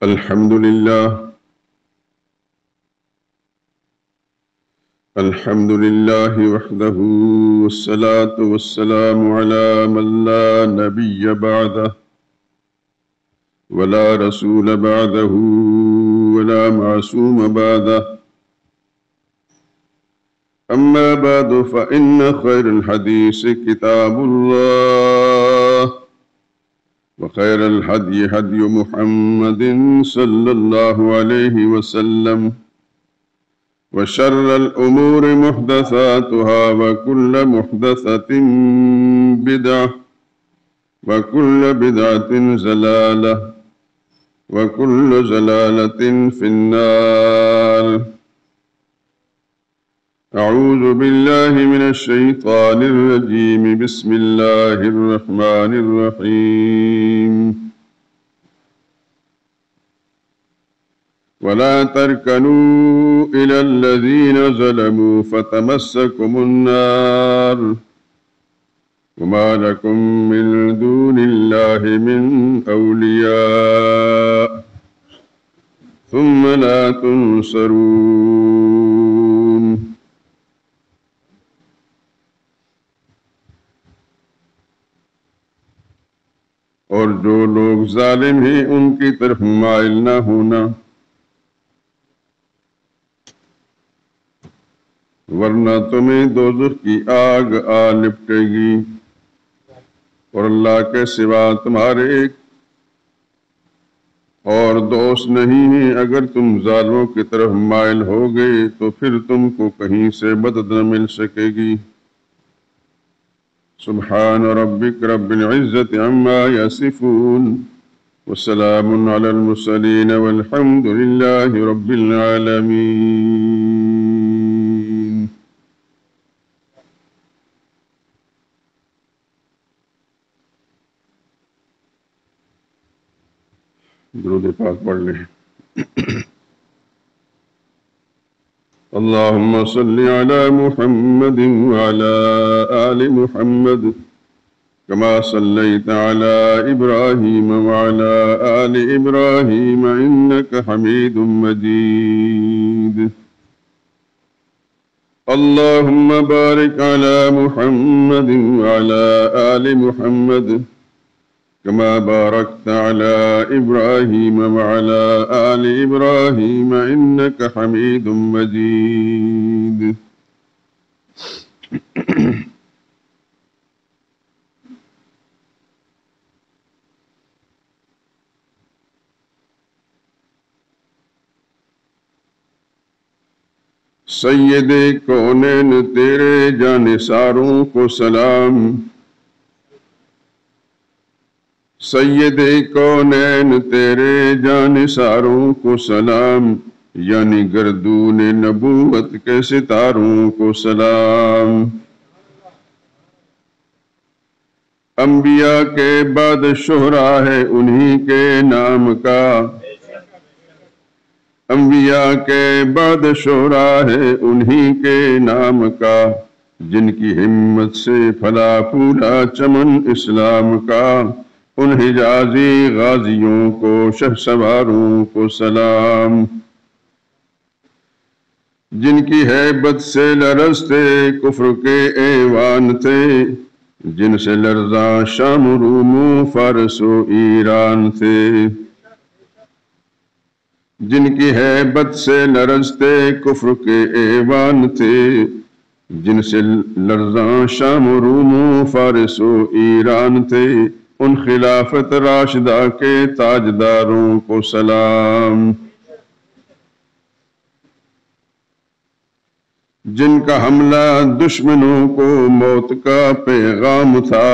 الحمد لله وحده والصلاة والسلام على من لا نبي بعده ولا رسول بعده ولا معصوم بعده أما بعد فإن خير الحديث كتاب الله وخير الهدي هدي محمد صلى الله عليه وسلم وشر الأمور محدثاتها وكل محدثة بدعة وكل بدعة ضلالة وكل ضلالة في النار. أعوذ بالله من الشيطان الرجيم. بسم الله الرحمن الرحيم. ولا تركنوا إلى الذين ظلموا فتمسكم النار وما لكم من دون الله من أولياء ثم لا تنصرون. اور جو لوگ ظالم ہیں ان کی طرف مائل نہ ہونا، ورنہ تمہیں دوزخ کی آگ آ لپٹے گی اور اللہ کے سوا تمہارے ایک اور دوست نہیں ہیں۔ اگر تم ظالموں کی طرف مائل ہو گئے تو پھر تم کو کہیں سے مدد نہ مل سکے گی۔ سبحان ربک رب العزت عما یصفون وسلام علی المرسلین والحمد للہ رب العالمین۔ درود پاک پڑھ لیں۔ اللهم صل على محمد وعلى آل محمد كما صليت على إبراهيم وعلى آل إبراهيم إنك حميد مجيد۔ اللهم بارك على محمد وعلى آل محمد كما باركت على إبراهيم وعلى آل إبراهيم إنك حميد مجيد۔ سید کونین تیرے جانثاروں کو سلام، سید کونین تیرے جانثاروں کو سلام، یعنی گردون نبوت کے ستاروں کو سلام۔ انبیاء کے بعد شہرا ہے انہی کے نام کا، انبیاء کے بعد شہرا ہے انہی کے نام کا، جن کی ہمت سے پھلا پھولا چمن اسلام کا۔ ان حجازی غازیوں کو شہ سواروں کو سلام، جن کی ہیبت سے لرزتے کفر کے ایوان تھے، جن سے لرزاں شام روم و فارس و ایران تھے، جن کی ہیبت سے لرزتے کفر کے ایوان تھے، جن سے لرزاں شام روم و فارس و ایران تھے۔ ان خلافت راشدہ کے تاجداروں کو سلام، جن کا حملہ دشمنوں کو موت کا پیغام تھا،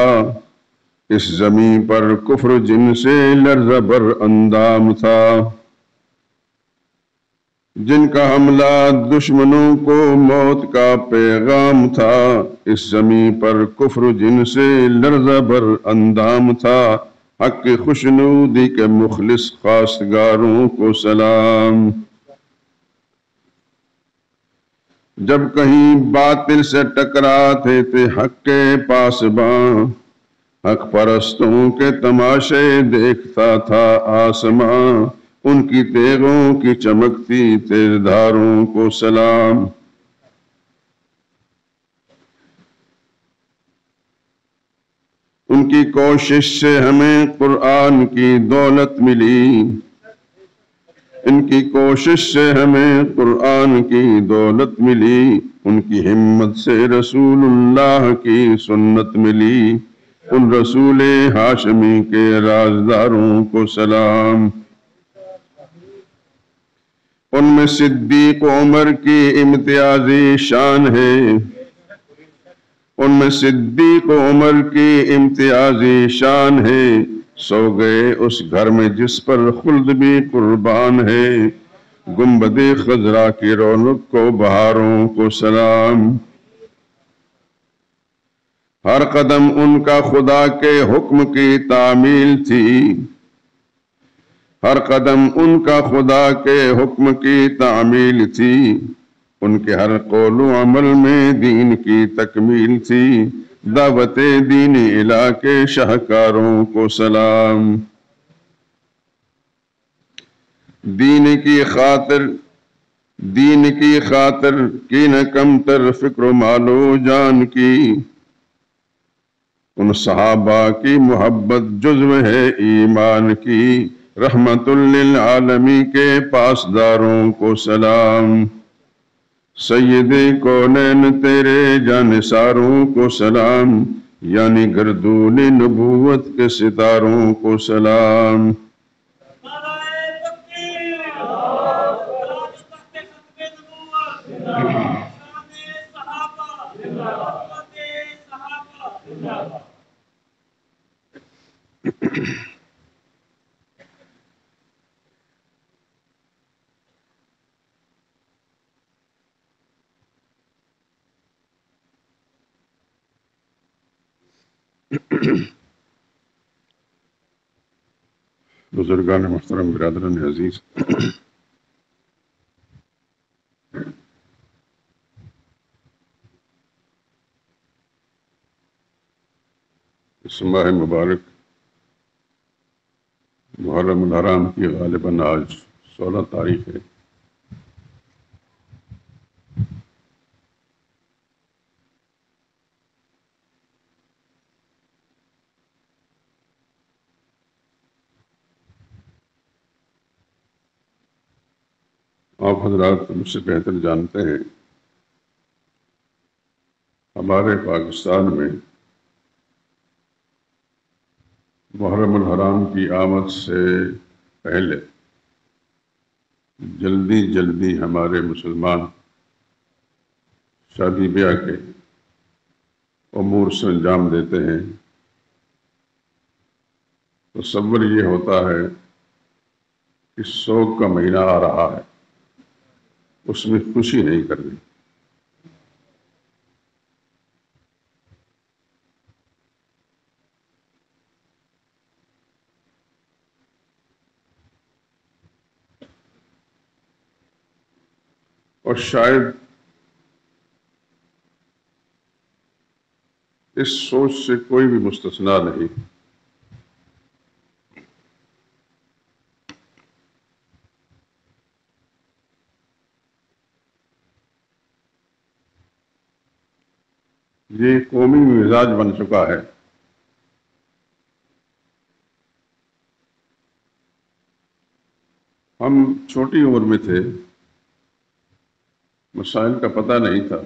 اس زمین پر کفر جن سے لرزہ بر اندام تھا، جن کا حملہ دشمنوں کو موت کا پیغام تھا، اس زمین پر کفر جن سے لرزہ بر اندام تھا۔ حق کی خوشنودی کے مخلص خواستگاروں کو سلام، جب کہیں باطل سے ٹکراتے تھے حق کے پاسباں، حق پرستوں کے تماشے دیکھتا تھا آسماں، ان کی تیغوں کی چمکتی تیز دھاروں کو سلام۔ ان کی کوشش سے ہمیں قرآن کی دولت ملی، ان کی کوشش سے ہمیں قرآن کی دولت ملی، ان کی ہمت سے رسول اللہ کی سنت ملی، ان رسول ہاشمی کے رازداروں کو سلام۔ ان میں صدیق عمر کی امتیازی شان ہے، ان میں صدیق عمر کی امتیازی شان ہے، سو گئے اس گھر میں جس پر خلد بھی قربان ہے، گنبد خضرا کی رونق کو بہاروں کو سلام۔ ہر قدم ان کا خدا کے حکم کی تعمیل تھی، ہر قدم ان کا خدا کے حکم کی تعمیل تھی، ان کے ہر قول و عمل میں دین کی تکمیل تھی، دعوت دین الہ کے شاہکاروں کو سلام۔ دین کی خاطر کی نہ کم تر فکر و مال و جان کی، ان صحابہ کی محبت جزو ہے ایمان کی، رحمت للعالمین کے پاسداروں کو سلام۔ سید کونین تیرے جانثاروں کو سلام، یعنی گردون نبوت کے ستاروں کو سلام۔ بزرگان محترم، برادران عزیز، اس ماہ مبارک محرم الحرام کی غالباً آج 16 تاریخ ہے۔ آپ حضرات مجھ سے بہتر جانتے ہیں، ہمارے پاکستان میں محرم الحرام کی آمد سے پہلے جلدی ہمارے مسلمان شادی بیاہ کے امور سے انجام دیتے ہیں۔ تصور یہ ہوتا ہے کہ سوگ کا مہینہ آ رہا ہے، اس میں خوشی نہیں کرنی۔ اور شاید اس سوچ سے کوئی بھی مستثنا نہیں۔ یہ قومی مزاج بن چکا ہے۔ ہم چھوٹی عمر میں تھے، مسائل کا پتہ نہیں تھا،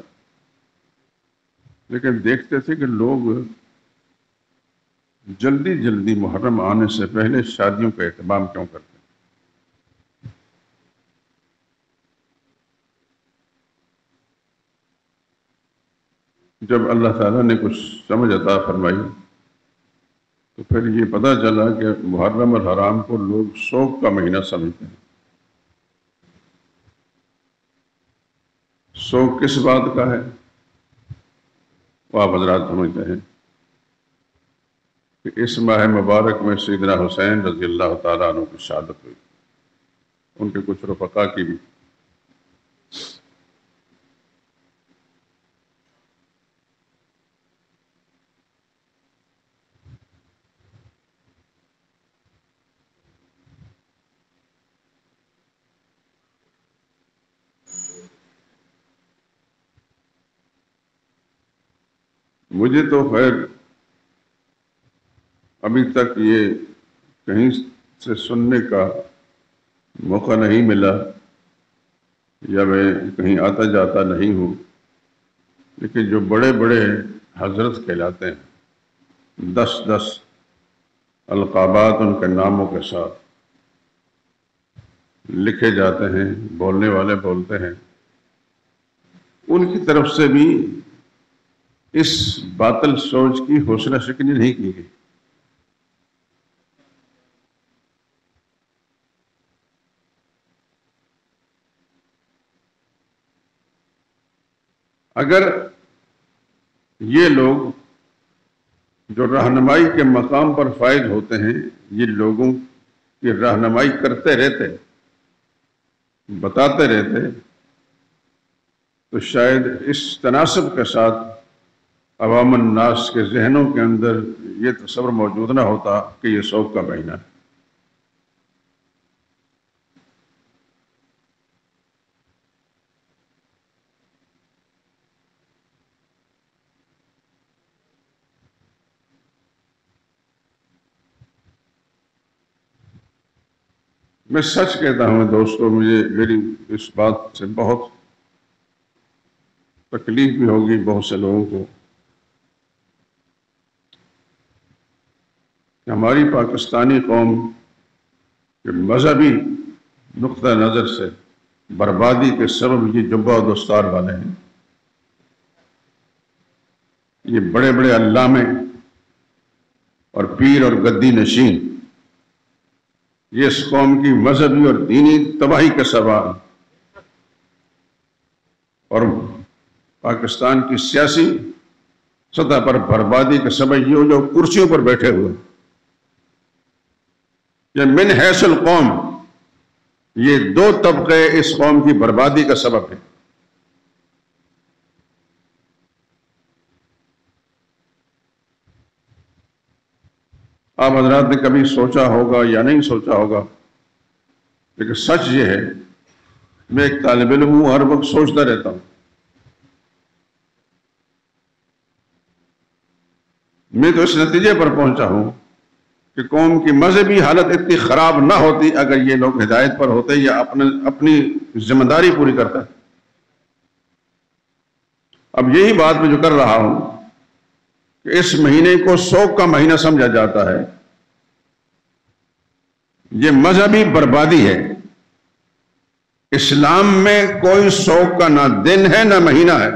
لیکن دیکھتے تھے کہ لوگ جلدی محرم آنے سے پہلے شادیوں کا اہتمام کیوں کرتے ہیں۔ جب اللہ تعالیٰ نے کچھ سمجھ عطا فرمائی تو پھر یہ پتہ چلا کہ محرم الحرام کو لوگ سوگ کا مہینہ سمجھتے ہیں۔ سوگ کس بات کا ہے وہ آپ حضرات سمجھتے ہیں کہ اس ماہ مبارک میں سیدنا حسین رضی اللہ تعالیٰ عنہ کی شہادت ہوئی، ان کے کچھ رفقا کی بھی۔ مجھے تو خیر ابھی تک یہ کہیں سے سننے کا موقع نہیں ملا، یا میں کہیں آتا جاتا نہیں ہوں، لیکن جو بڑے بڑے حضرت کہلاتے ہیں، 10 القابات ان کے ناموں کے ساتھ لکھے جاتے ہیں، بولنے والے بولتے ہیں، ان کی طرف سے بھی اس باطل سوچ کی حوصلہ شکنی نہیں کی گئی۔ اگر یہ لوگ جو رہنمائی کے مقام پر فائز ہوتے ہیں، یہ لوگوں کی رہنمائی کرتے رہتے، بتاتے رہتے، تو شاید اس تناسب کے ساتھ عوام الناس کے ذہنوں کے اندر یہ تصور موجود نہ ہوتا کہ یہ شوق کا مہینہ ہے۔ میں سچ کہتا ہوں دوستو، میری اس بات سے بہت تکلیف بھی ہوگی بہت سے لوگوں کو، کہ ہماری پاکستانی قوم کے مذہبی نقطہ نظر سے بربادی کے سبب یہ جبہ و دستار والے ہیں، یہ بڑے بڑے علامے اور پیر اور گدی نشین، یہ اس قوم کی مذہبی اور دینی تباہی کا سبب اور پاکستان کی سیاسی سطح پر بربادی کا سبب یہ جو کرسیوں پر بیٹھے ہوئے، یہ من حیث القوم، یہ 2 طبقے اس قوم کی بربادی کا سبب ہے۔ آپ حضرات نے کبھی سوچا ہوگا یا نہیں سوچا ہوگا، لیکن سچ یہ ہے، میں ایک طالب علم ہوں، ہر وقت سوچتا رہتا ہوں، میں تو اس نتیجے پر پہنچا ہوں کہ قوم کی مذہبی حالت اتنی خراب نہ ہوتی اگر یہ لوگ ہدایت پر ہوتے یا اپنی ذمہ داری پوری کرتا۔ اب یہی بات میں جو کر رہا ہوں کہ اس مہینے کو شوق کا مہینہ سمجھا جاتا ہے، یہ مذہبی بربادی ہے۔ اسلام میں کوئی شوق کا نہ دن ہے نہ مہینہ ہے۔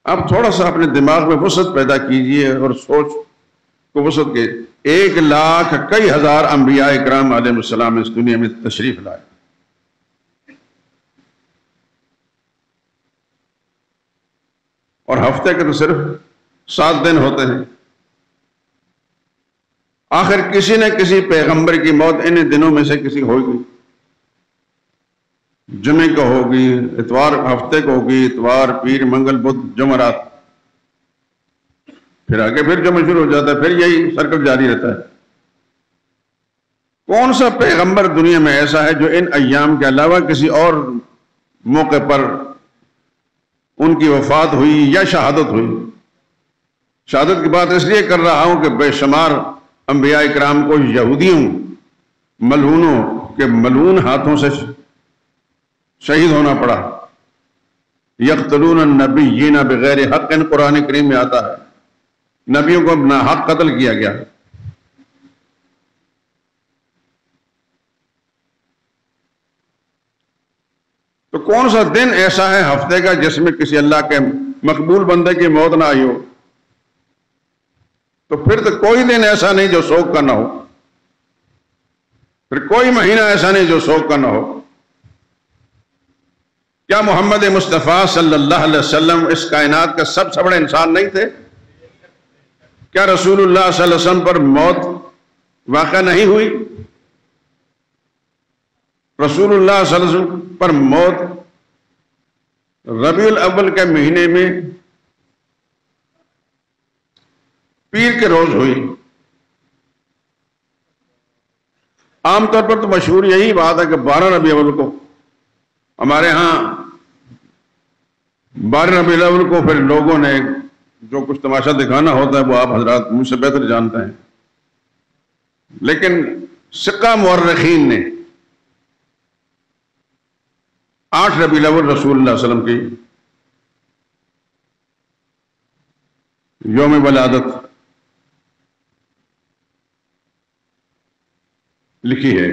آپ تھوڑا سا اپنے دماغ میں وسعت پیدا کیجئے اور سوچ کو وسعت کے 1,00,000 کئی ہزار انبیاء اکرام علیہ السلام اس دنیا میں تشریف لائے، اور ہفتے کے تو صرف 7 دن ہوتے ہیں۔ آخر کسی نہ کسی پیغمبر کی موت ان دنوں میں سے کسی ہوگی، جمعے کو ہوگی، اتوار ہفتے کو ہوگی، اتوار پیر منگل بدھ جمعرات، پھر آگے پھر جمعہ شروع ہو جاتا ہے، پھر یہی سرکل جاری رہتا ہے۔ کون سا پیغمبر دنیا میں ایسا ہے جو ان ایام کے علاوہ کسی اور موقع پر ان کی وفات ہوئی یا شہادت ہوئی؟ شہادت کی بات اس لیے کر رہا ہوں کہ بے شمار انبیاء اکرام کو یہودیوں ملعونوں کے ملعون ہاتھوں سے شہید ہونا پڑا۔ یقتلون النبیین بغیر حق، قرآن کریم میں آتا ہے، نبیوں کو ناحق قتل کیا گیا۔ تو کون سا دن ایسا ہے ہفتے کا جس میں کسی اللہ کے مقبول بندے کی موت نہ آئی ہو؟ تو پھر تو کوئی دن ایسا نہیں جو شوق کا نہ ہو، پھر کوئی مہینہ ایسا نہیں جو شوق کا نہ ہو۔ کیا محمد مصطفیٰ صلی اللہ علیہ وسلم اس کائنات کا سب سے بڑے انسان نہیں تھے؟ کیا رسول اللہ صلی اللہ علیہ وسلم پر موت واقع نہیں ہوئی؟ رسول اللہ صلی اللہ علیہ وسلم پر موت ربیع الاول کے مہینے میں پیر کے روز ہوئی۔ عام طور پر تو مشہور یہی بات ہے کہ 12 ربیع الاول کو، ہمارے ہاں 12 ربیع الاول کو پھر لوگوں نے جو کچھ تماشا دکھانا ہوتا ہے وہ آپ حضرات مجھ سے بہتر جانتے ہیں، لیکن سکہ مورخین نے 8 ربیع الاول رسول اللہ صلی اللہ علیہ وسلم کی یوم ولادت لکھی ہے۔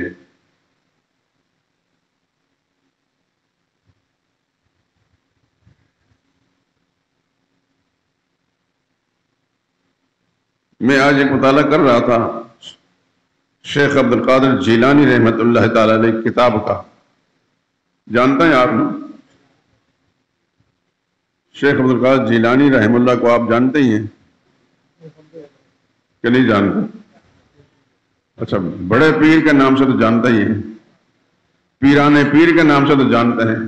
میں آج ایک مطالعہ کر رہا تھا شیخ عبد القادر جیلانی رحمۃ اللہ تعالی علیہ کتاب کا، جانتے ہیں آپ؟ شیخ عبد القادر جیلانی رحمہ اللہ کو آپ جانتے ہی ہیں کہ نہیں جانتے؟ اچھا، بڑے پیر کے نام سے تو جانتے ہی ہیں، پیران پیر کے نام سے تو جانتے ہیں،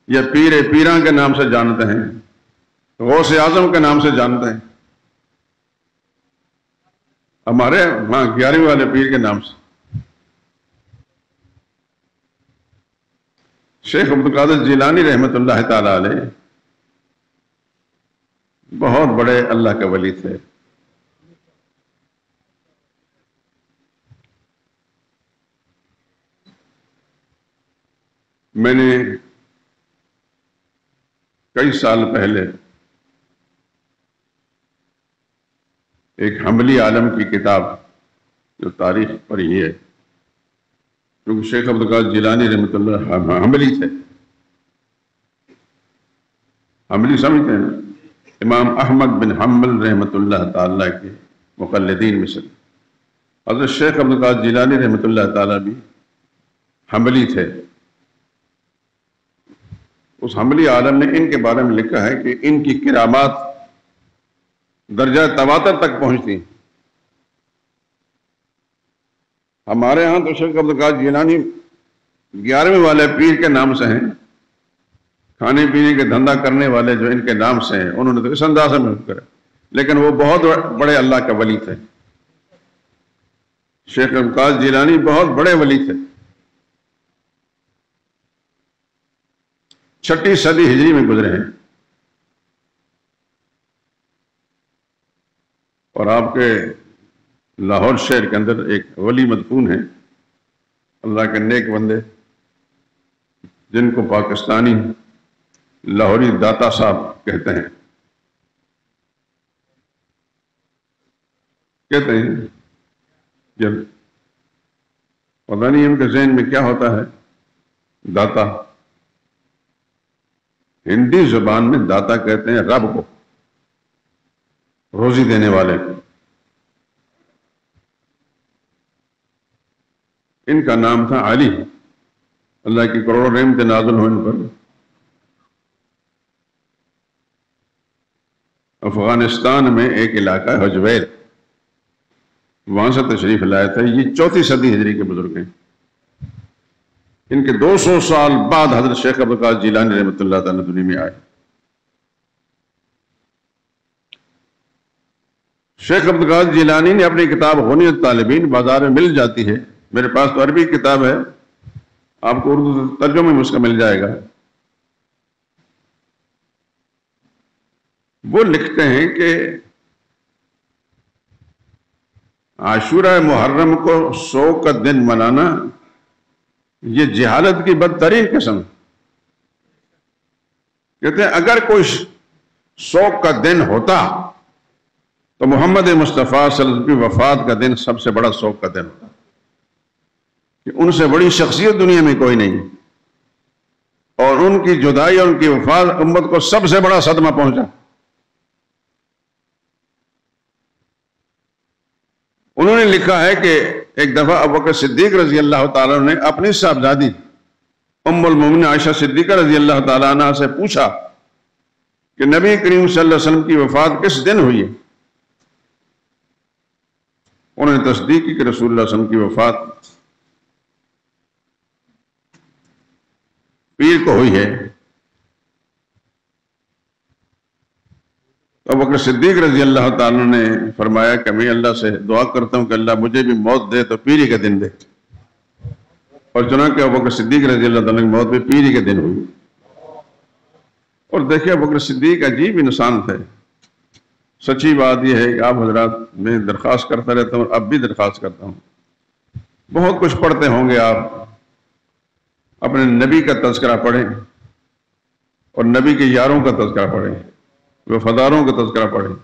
یا پیر پیراں کے نام سے جانتے ہیں، غوث اعظم کے نام سے جانتے ہیں، ہمارے وہاں 11ویں والے پیر کے نام سے۔ شیخ عبد القادر جیلانی رحمۃ اللہ تعالی علیہ بہت بڑے اللہ کے ولی تھے۔ میں نے کئی سال پہلے ایک حنبلی عالم کی کتاب جو تاریخ پڑھی ہے، کیونکہ شیخ عبد القادر جیلانی رحمۃ اللہ حنبلی تھے، حنبلی سمجھتے ہیں نا؟ امام احمد بن حنبل رحمۃ اللہ تعالیٰ کے مقلدین میں سے حضرت شیخ عبد القادر جیلانی رحمۃ اللہ تعالیٰ بھی حنبلی تھے۔ اس حنبلی عالم نے ان کے بارے میں لکھا ہے کہ ان کی کرامات درجہ تواتر تک پہنچتی۔ ہمارے ہاں تو شیخ عبد القادر جیلانی 11ویں والے پیر کے نام سے ہیں، کھانے پینے کے دھندا کرنے والے جو ان کے نام سے ہیں، انہوں نے تو اس انداز میں کرا، لیکن وہ بہت بڑے اللہ کے ولی تھے۔ شیخ عبد القادر جیلانی بہت بڑے ولی تھے۔ 6 صدی ہجری میں گزرے ہیں، اور آپ کے لاہور شہر کے اندر ایک ولی مدفون ہے، اللہ کے نیک بندے، جن کو پاکستانی لاہوری داتا صاحب کہتے ہیں جب پتہ نہیں ان کے ذہن میں کیا ہوتا ہے۔ داتا ہندی زبان میں داتا کہتے ہیں رب کو، روزی دینے والے کو۔ ان کا نام تھا علی، اللہ کی کروڑوں رحمت نازل ہونے پر افغانستان میں ایک علاقہ ہے حجویر، وہاں سے تشریف لائے تھے۔ یہ 4 صدی ہجری کے بزرگ ہیں۔ ان کے 200 سال بعد حضرت شیخ عبد القادر جیلانی رحمۃ اللہ تعالیٰ دنیا میں آئے۔ شیخ عبد القادر جیلانی نے اپنی کتاب غنیۃ الطالبین بازار میں مل جاتی ہے، میرے پاس تو عربی کتاب ہے، آپ کو اردو ترجمے میں اس کا مل جائے گا۔ وہ لکھتے ہیں کہ عاشورہ محرم کو 100 کا دن منانا یہ جہالت کی بدترین قسم۔ کہتے ہیں اگر کوئی 100 کا دن ہوتا تو محمد مصطفیٰ صلی اللہ علیہ وسلم کی وفات کا دن سب سے بڑا 100 کا دن ہوتا، کہ ان سے بڑی شخصیت دنیا میں کوئی نہیں، اور ان کی جدائی اور ان کی وفات امت کو سب سے بڑا صدمہ پہنچا۔ انہوں نے لکھا ہے کہ ایک دفعہ ابوبکر صدیق رضی اللہ تعالیٰ نے اپنی صاحبزادی ام المومنین عائشہ صدیقہ رضی اللہ تعالیٰ عنہ سے پوچھا کہ نبی کریم صلی اللہ علیہ وسلم کی وفات کس دن ہوئی ہے؟ انہوں نے تصدیق کی کہ رسول اللہ صلی اللہ علیہ وسلم کی وفات پیر کو ہوئی ہے۔ ابوبکر صدیق رضی اللہ تعالیٰ نے فرمایا کہ میں اللہ سے دعا کرتا ہوں کہ اللہ مجھے بھی موت دے تو پیری کا دن دے۔ اور چنانچہ ابوبکر صدیق رضی اللہ عنہ کی موت بھی پیری کے دن ہوئی۔ اور دیکھیں ابوبکر صدیق عجیب انسان تھے۔ سچی بات یہ ہے کہ آپ حضرات میں درخواست کرتا رہتا ہوں، اب بھی درخواست کرتا ہوں، بہت کچھ پڑھتے ہوں گے آپ، اپنے نبی کا تذکرہ پڑھیں اور نبی کے یاروں کا تذکرہ پڑھیں، وفاداروں کا تذکرہ پڑھیں۔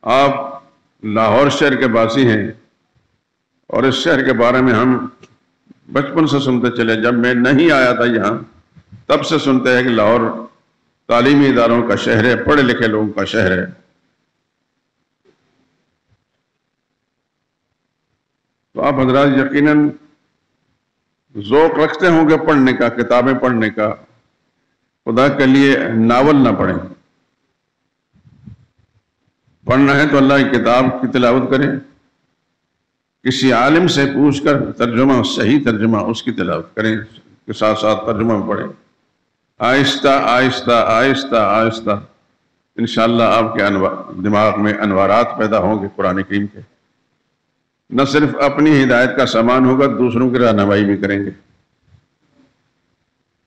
آپ لاہور شہر کے باسی ہیں اور اس شہر کے بارے میں ہم بچپن سے سنتے چلے، جب میں نہیں آیا تھا یہاں تب سے سنتے ہیں کہ لاہور تعلیمی اداروں کا شہر ہے، پڑھے لکھے لوگوں کا شہر ہے۔ تو آپ حضرات یقیناً ذوق رکھتے ہوں گے پڑھنے کا، کتابیں پڑھنے کا، خدا کے لیے ناول نہ پڑھیں۔ پڑھنا ہے تو اللہ کی کتاب کی تلاوت کریں، کسی عالم سے پوچھ کر ترجمہ، صحیح ترجمہ اس کی تلاوت کریں، کے ساتھ ساتھ ترجمہ پڑھیں، آہستہ آہستہ آہستہ آہستہ انشاءاللہ آپ کے دماغ میں انوارات پیدا ہوں گے قرآن کریم کے، نہ صرف اپنی ہدایت کا سامان ہوگا، دوسروں کی رہنمائی بھی کریں گے۔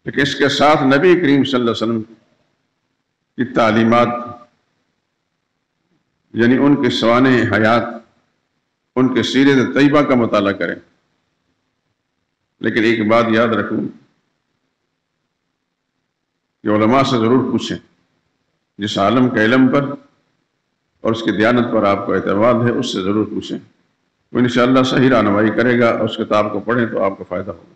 لیکن اس کے ساتھ نبی کریم صلی اللہ علیہ وسلم کی تعلیمات، یعنی ان کے سوانح حیات، ان کے سیرت طیبہ کا مطالعہ کریں۔ لیکن ایک بات یاد رکھوں کہ علماء سے ضرور پوچھیں، جس عالم کے علم پر اور اس کی دیانت پر آپ کو اعتماد ہے اس سے ضرور پوچھیں، وہ انشاءاللہ صحیح رہنمائی کرے گا، اور اس کتاب کو پڑھیں تو آپ کو فائدہ ہوگا۔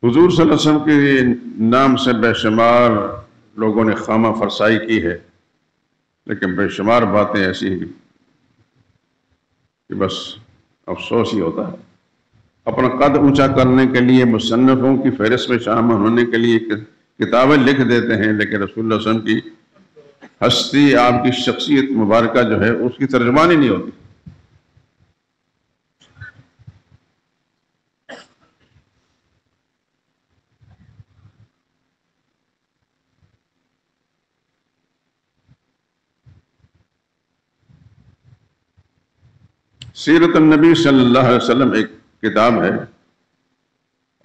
حضور صلی اللہ علیہ وسلم کے نام سے بے شمار لوگوں نے خامہ فرسائی کی ہے، لیکن بے شمار باتیں ایسی ہیں کہ بس افسوس ہی ہوتا ہے۔ اپنا قد اونچا کرنے کے لیے مصنفوں کی فہرست میں شامل ہونے کے لیے کتابیں لکھ دیتے ہیں، لیکن رسول اللہ صلی اللہ علیہ وسلم کی ہستی، آپ کی شخصیت مبارکہ جو ہے اس کی ترجمانی نہیں ہوتی۔ سیرت النبی صلی اللہ علیہ وسلم ایک کتاب ہے،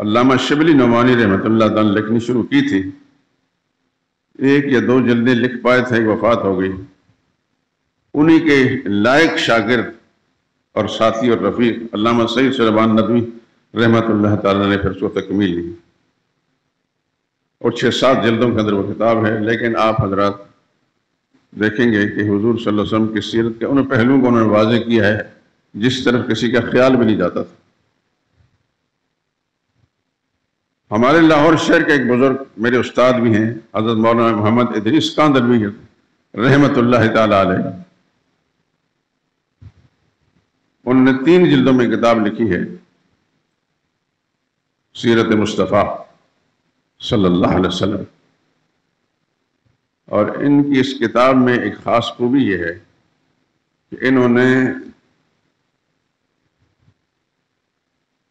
علامہ شبلی نعمانی رحمۃ اللہ تعالیٰ لکھنی شروع کی تھی، 1 یا 2 جلدیں لکھ پائے تھے، وفات ہو گئی۔ انہی کے لائق شاگرد اور ساتھی اور رفیق علامہ سید سلیمان ندوی رحمۃ اللہ تعالیٰ نے پھر اس کو تکمیل دی، اور 6-7 جلدوں کے اندر وہ کتاب ہے۔ لیکن آپ حضرات دیکھیں گے کہ حضور صلی اللہ علیہ وسلم کی سیرت کے ان پہلوؤں کو انہوں نے واضح کیا ہے جس طرف کسی کا خیال بھی نہیں جاتا تھا۔ ہمارے لاہور شہر کے ایک بزرگ میرے استاد بھی ہیں، حضرت مولانا محمد ادریس کاندھلوی رحمۃ اللہ تعالی علیہ، انہوں نے 3 جلدوں میں کتاب لکھی ہے، سیرت مصطفیٰ صلی اللہ علیہ وسلم۔ اور ان کی اس کتاب میں ایک خاص خوبی یہ ہے کہ انہوں نے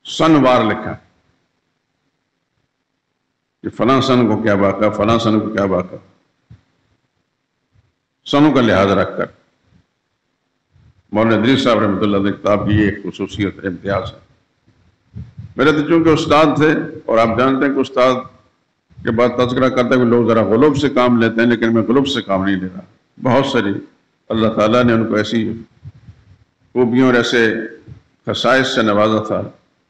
سن وار لکھا کہ فلاں سن کو کیا واقعہ، فلاں سن کو کیا واقعہ، سنوں کا لحاظ رکھ کر۔ مولانا ادریس صاحب رحمۃ اللہ علیہ کتاب کی یہ ایک خصوصیت، امتیاز ہے۔ میرے تو چونکہ استاد تھے، اور آپ جانتے ہیں کہ استاد کے بعد تذکرہ کرتے ہوئے لوگ ذرا غلوب سے کام لیتے ہیں، لیکن میں غلوب سے کام نہیں لے رہا۔ بہت ساری اللہ تعالیٰ نے ان کو ایسی خوبیوں اور ایسے خصائص سے نوازا تھا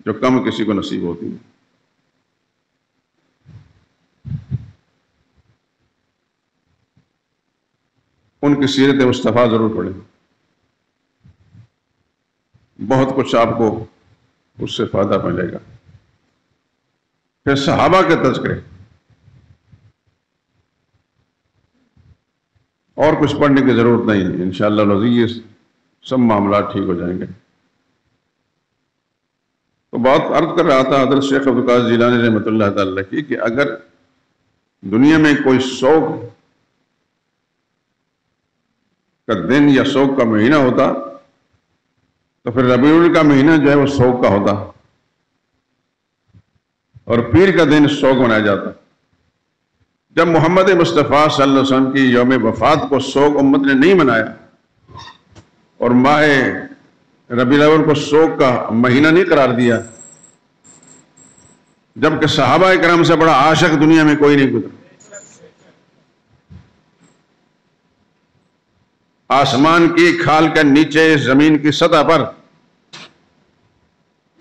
جو کم کسی کو نصیب ہوتی ہیں۔ ان کی سیرت مصطفیٰ ضرور پڑھیں، بہت کچھ آپ کو اس سے فائدہ ملے گا۔ پھر صحابہ کے تذکرے، اور کچھ پڑھنے کی ضرورت نہیں ہے، انشاءاللہ العزیز سب معاملات ٹھیک ہو جائیں گے۔ تو بات عرض کر رہا تھا حضرت شیخ عبد القادر جیلانی رحمۃ اللہ تعالیٰ کی کہ اگر دنیا میں کوئی سوگ کا دن یا سوگ کا مہینہ ہوتا تو پھر ربیع الاول کا مہینہ جو ہے وہ سوگ کا ہوتا، اور پیر کا دن سوگ منایا جاتا۔ جب محمد مصطفیٰ صلی اللہ علیہ وسلم کی یوم وفات کو سوگ امت نے نہیں منایا، اور ماہ ربیع الاول کو سوگ کا مہینہ نہیں قرار دیا، جبکہ صحابہ کرام سے بڑا عاشق دنیا میں کوئی نہیں گزرا۔ آسمان کی کھال کے نیچے زمین کی سطح پر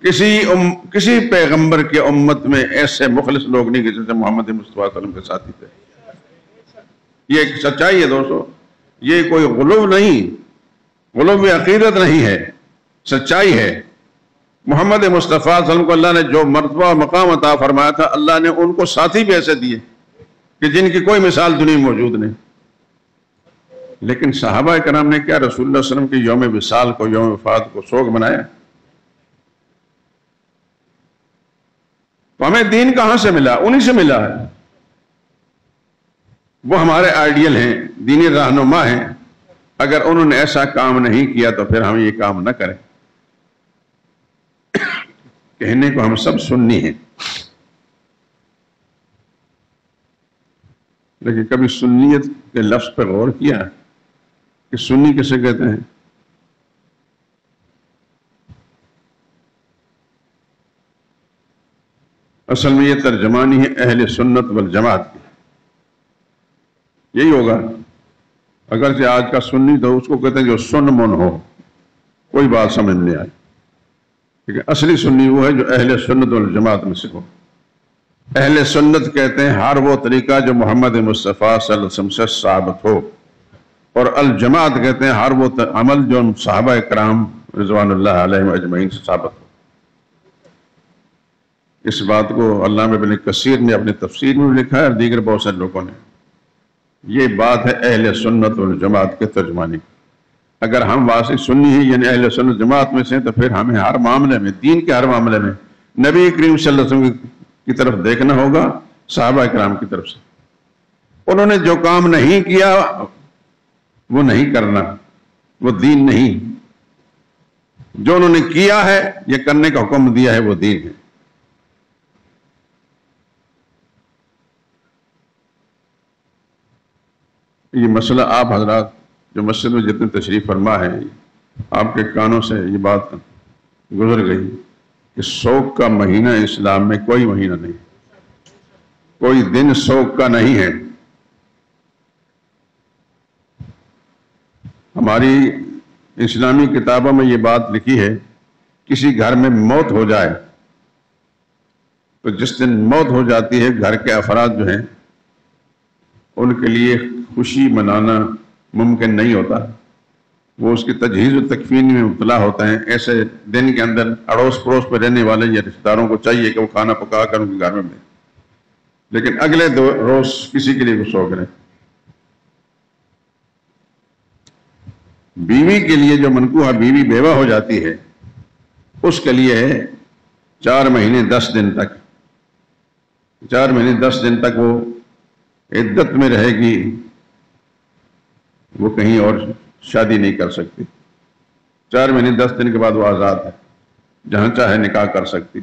کسی پیغمبر کی امت میں ایسے مخلص لوگ نہیں جیسے محمد مصطفیٰ صلی اللہ علیہ وسلم کے ساتھی تھے۔ یہ ایک سچائی ہے دوستو، یہ کوئی غلو نہیں، غلو عقیدت نہیں ہے، سچائی ہے۔ محمد مصطفیٰ صلی اللہ علیہ وسلم کو اللہ نے جو مرتبہ و مقام عطا فرمایا تھا، اللہ نے ان کو ساتھی بھی ایسے دیے کہ جن کی کوئی مثال دنیا میں موجود نہیں۔ لیکن صحابہ کرام نے کیا رسول اللہ صلی اللہ علیہ وسلم کی یوم وصال کو، یوم وفات کو سوگ منایا؟ تو ہمیں دین کہاں سے ملا؟ انہی سے ملا ہے۔ وہ ہمارے آئیڈیل ہیں، دینی رہنما ہیں۔ اگر انہوں نے ایسا کام نہیں کیا تو پھر ہم یہ کام نہ کریں۔ کہنے کو ہم سب سنی ہیں، لیکن کبھی سنیت کے لفظ پر غور کیا کہ سنی کسے کہتے ہیں؟ اصل میں یہ ترجمانی ہے اہل سنت والجماعت کی، یہی ہوگا۔ اگرچہ آج کا سنی تو اس کو کہتے ہیں جو سن من ہو، کوئی بات سمجھ نہیں آئی، لیکن اصلی سنی وہ ہے جو اہل سنت والجماعت میں سے ہو۔ اہل سنت کہتے ہیں ہر وہ طریقہ جو محمد مصطفیٰ صلی اللہ علیہ وسلم سے ثابت ہو، اور الجماعت کہتے ہیں ہر وہ عمل جو صحابہ کرام رضوان اللہ علیہم اجمعین سے ثابت ہو۔ اس بات کو علامہ ابن کثیر نے اپنی تفسیر میں بھی لکھا ہے، اور دیگر بہت سے لوگوں نے۔ یہ بات ہے اہل سنت والجماعت کے ترجمانی۔ اگر ہم واقعی سنی ہیں یعنی اہل سنت جماعت میں سے، تو پھر ہمیں ہر معاملے میں، دین کے ہر معاملے میں نبی کریم صلی اللہ علیہ وسلم کی طرف دیکھنا ہوگا، صحابہ کرام کی طرف سے۔ انہوں نے جو کام نہیں کیا وہ نہیں کرنا، وہ دین نہیں۔ جو انہوں نے کیا ہے، یہ کرنے کا حکم دیا ہے، وہ دین ہے۔ یہ مسئلہ آپ حضرات جو مسجد میں جتنے تشریف فرما ہے، آپ کے کانوں سے یہ بات گزر گئی کہ سوگ کا مہینہ اسلام میں کوئی مہینہ نہیں، کوئی دن سوگ کا نہیں ہے۔ ہماری اسلامی کتابوں میں یہ بات لکھی ہے، کسی گھر میں موت ہو جائے تو جس دن موت ہو جاتی ہے، گھر کے افراد جو ہیں ان کے لیے خوشی منانا ممکن نہیں ہوتا۔ وہ اس کی تجہیز و تکفین میں مبتلا ہوتے ہیں۔ ایسے دن کے اندر اڑوس پڑوس پہ رہنے والے یا رشتہ داروں کو چاہیے کہ وہ کھانا پکا کر ان کے گھر میں دیں، لیکن اگلے روز کسی کے لیے وہ سوگ رہے۔ بیوی کے لیے جو منکوحہ بیوی بیوہ ہو جاتی ہے، اس کے لیے 4 مہینے 10 دن تک 4 مہینے 10 دن تک وہ عدت میں رہے گی، وہ کہیں اور شادی نہیں کر سکتی۔ 4 مہینے 10 دن کے بعد وہ آزاد ہے، جہاں چاہے نکاح کر سکتی۔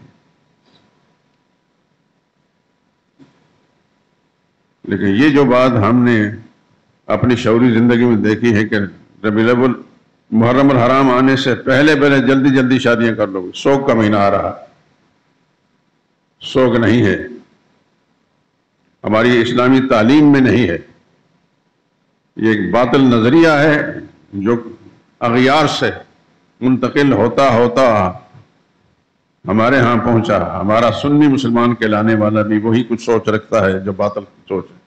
لیکن یہ جو بات ہم نے اپنی شعوری زندگی میں دیکھی ہے کہ ربیع الاول محرم الحرام آنے سے پہلے جلدی جلدی شادیاں کر لو، سوگ کا مہینہ آ رہا، سوگ نہیں ہے، ہماری اسلامی تعلیم میں نہیں ہے۔ یہ ایک باطل نظریہ ہے جو اغیار سے منتقل ہوتا ہوتا ہمارے ہاں پہنچا۔ ہمارا سنی مسلمان کہلانے والا بھی وہی کچھ سوچ رکھتا ہے جو باطل سوچ ہے،